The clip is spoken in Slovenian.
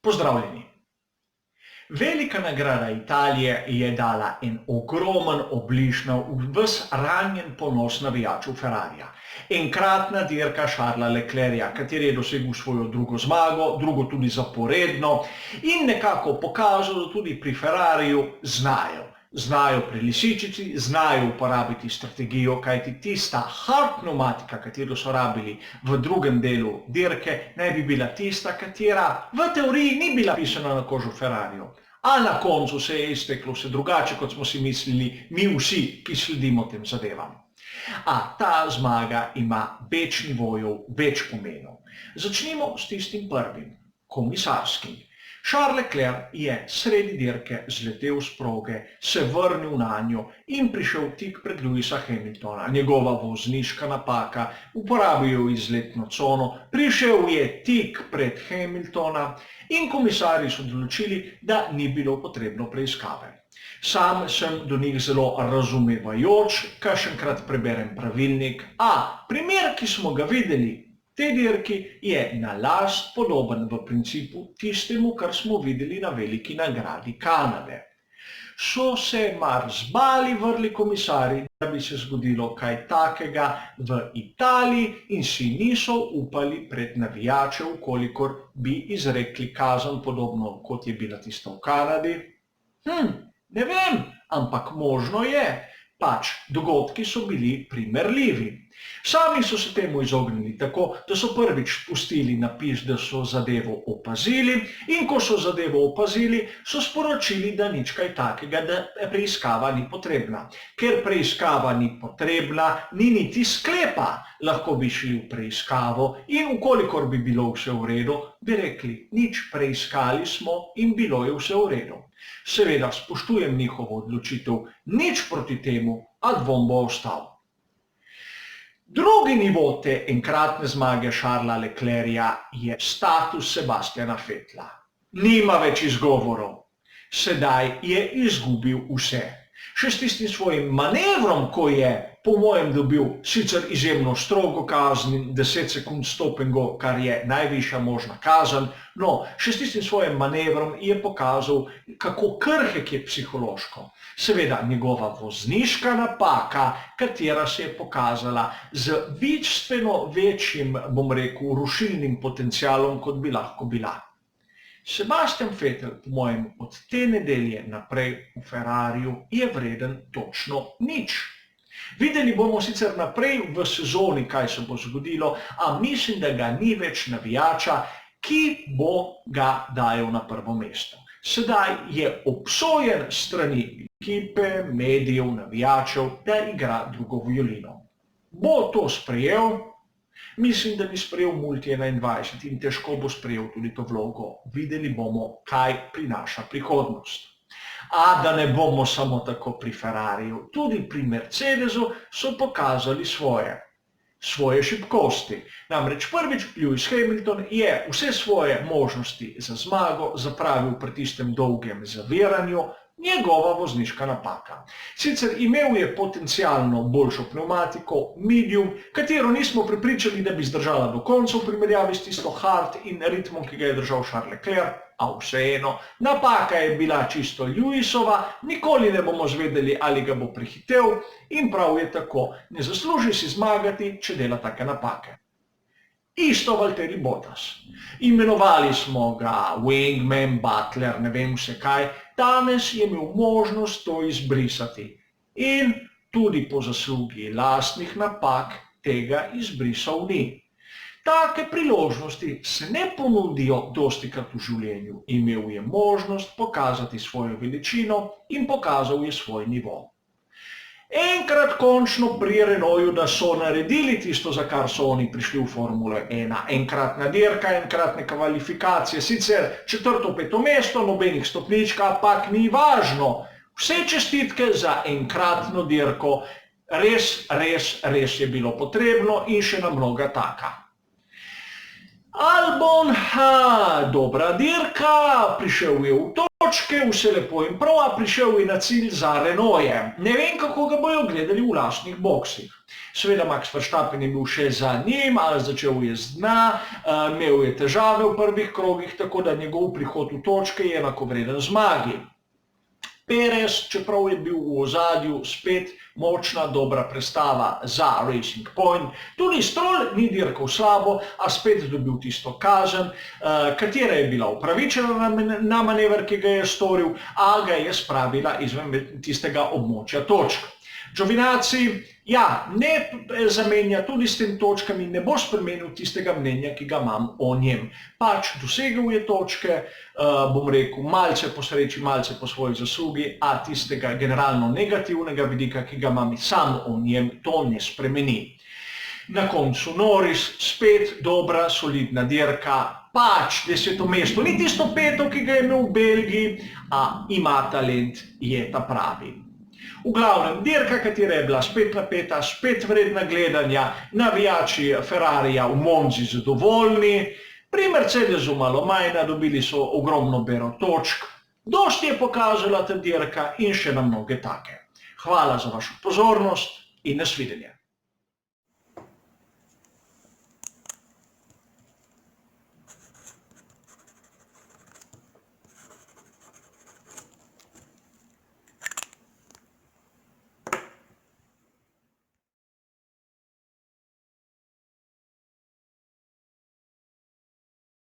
Pozdravljeni. Velika nagrada Italije je dala en ogromen obliž na ves ranjen ponos navijačev Ferrarija. Enkratna dirka Charlesa Leclerca, kateri je dosegel svojo drugo zmago, drugo tudi zaporedno in nekako pokazal, da tudi pri Ferrariju znajo prelisičiti, znajo uporabiti strategijo, kajti tista hard pneumatika, katero so rabili v drugem delu dirke, naj bi bila tista, katera v teoriji ni bila pisana na kožo Ferrariju. A na koncu se je izteklo vse drugače, kot smo si mislili mi vsi, ki sledimo tem zadevam. A ta zmaga ima več nivojev, več pomenov. Začnimo s tistim prvim, komisarskim. Charles Leclerc je sredi dirke zletel s proge, se vrnil na njo in prišel tik pred Lewisa Hamiltona. Njegova vozniška napaka, uporabil je izletno cono, prišel je tik pred Hamiltona in komisarji so odločili, da ni bilo potrebno preiskave. Sam sem do njih zelo razumevajoč, kakšenkrat preberem pravilnik, a primer, ki smo ga videli, te dirki je na last podoben v principu tistemu, kar smo videli na veliki nagradi Kanade. So se mar zbali vrli komisarji, da bi se zgodilo kaj takega v Italiji in si niso upali pred navijače, kolikor bi izrekli kazen podobno, kot je bila tista v Kanadi? Ne vem, ampak možno je. Pač, dogodki so bili primerljivi. Sami so se temu izognili tako, da so prvič pustili napis, da so zadevo opazili in ko so zadevo opazili, so sporočili, da nič kaj takega, da preiskava ni potrebna. Ker preiskava ni potrebna, ni niti sklepa, lahko bi šli v preiskavo in ukolikor bi bilo vse v redu, bi rekli, nič preiskali smo in bilo je vse v redu. Seveda spoštujem njihovo odločitev, nič proti temu, a dvom bo ostal. Drugi nivo te enkratne zmage Charlesa Leclerca je status Sebastiana Vettela. Nima več izgovorov. Sedaj je izgubil vse. Še s tistim svojim manevrom, ko je po mojem dobil sicer izjemno strogo kazen, 10 sekund stopengo, kar je najvišja možna kazen, no, še s tistim svojim manevrom je pokazal, kako krhek je psihološko. Seveda njegova vozniška napaka, katera se je pokazala z bistveno večjim, bom rekel, rušilnim potencialom, kot bi lahko bila. Sebastian Vettel, po mojem, od te nedelje naprej v Ferrariju je vreden točno nič. Videli bomo sicer naprej v sezoni, kaj se bo zgodilo, a mislim, da ga ni več navijača, ki bo ga dajal na prvo mesto. Sedaj je obsojen strani ekipe, medijev, navijačev, da igra drugo violino. Bo to sprejel? Mislim, da bi sprejel Multi 21 in težko bo sprejel tudi to vlogo. Videli bomo, kaj prinaša prihodnost. A da ne bomo samo tako pri Ferrariju, tudi pri Mercedesu so pokazali svoje šibkosti. Namreč prvič Lewis Hamilton je vse svoje možnosti za zmago zapravil pri tistem dolgem zaviranju, njegova vozniška napaka. Sicer imel je potencialno boljšo pneumatiko, medium, katero nismo prepričali, da bi zdržala do konca v primerjavi s tisto hard in ritmom, ki ga je držal Charles Leclerc, a vseeno, napaka je bila čisto Lewisova, nikoli ne bomo zvedeli, ali ga bo prehitel in prav je tako, ne zasluži si zmagati, če dela take napake. Isto Valtteri Bottas. Imenovali smo ga wingman, butler, ne vem vse kaj, danes je imel možnost to izbrisati in tudi po zaslugi lastnih napak tega izbrisal ni. Take priložnosti se ne ponudijo dostikrat v življenju. Imel je možnost pokazati svojo veličino in pokazal je svoj nivo. Enkrat končno pri Renaultu, da so naredili tisto, za kar so oni prišli v Formulo 1. Enkratna dirka, enkratne kvalifikacije, sicer 4., 5. mesto, nobenih stopnička, ampak ni važno. Vse čestitke za enkratno dirko, res je bilo potrebno in še na mnoga taka. Albon, dobra dirka, prišel je v točke, vse lepo in prav, a prišel je na cilj za Renaultjem. Ne vem, kako ga bojo gledali v lastnih boksih. Seveda Max Verstappen je bil še za njim, ali začel je z dna, imel je težave v prvih krogih, tako da njegov prihod v točke je enakovreden zmagi. Perez, čeprav je bil v ozadju, spet močna, dobra prestava za Racing Point. Tudi Stroll ni dirkal slabo, a spet dobil tisto kazen, katera je bila upravičena na manever, ki ga je storil, a ga je spravila izven tistega območja točk. Giovinazzi, ja, ne zamenja tudi s tem točkami, ne bo spremenil tistega mnenja, ki ga imam o njem. Pač dosegel je točke, bom rekel, malce po sreči, malce po svoji zaslugi, a tistega generalno negativnega vidika, ki ga imam sam o njem, to ne spremeni. Na koncu Norris, spet dobra, solidna dirka, pač 10. mesto, ni tisto 5., ki ga je imel v Belgiji, a ima talent, je ta pravi. V glavnem, dirka, katera je bila spet napeta, spet vredna gledanja, navijači Ferrarija v Monzi zadovoljni, pri Mercedesu malo manj, dobili so ogromno bero točk, dosti je pokazala ta dirka in še na mnoge take. Hvala za vašo pozornost in nasvidenje.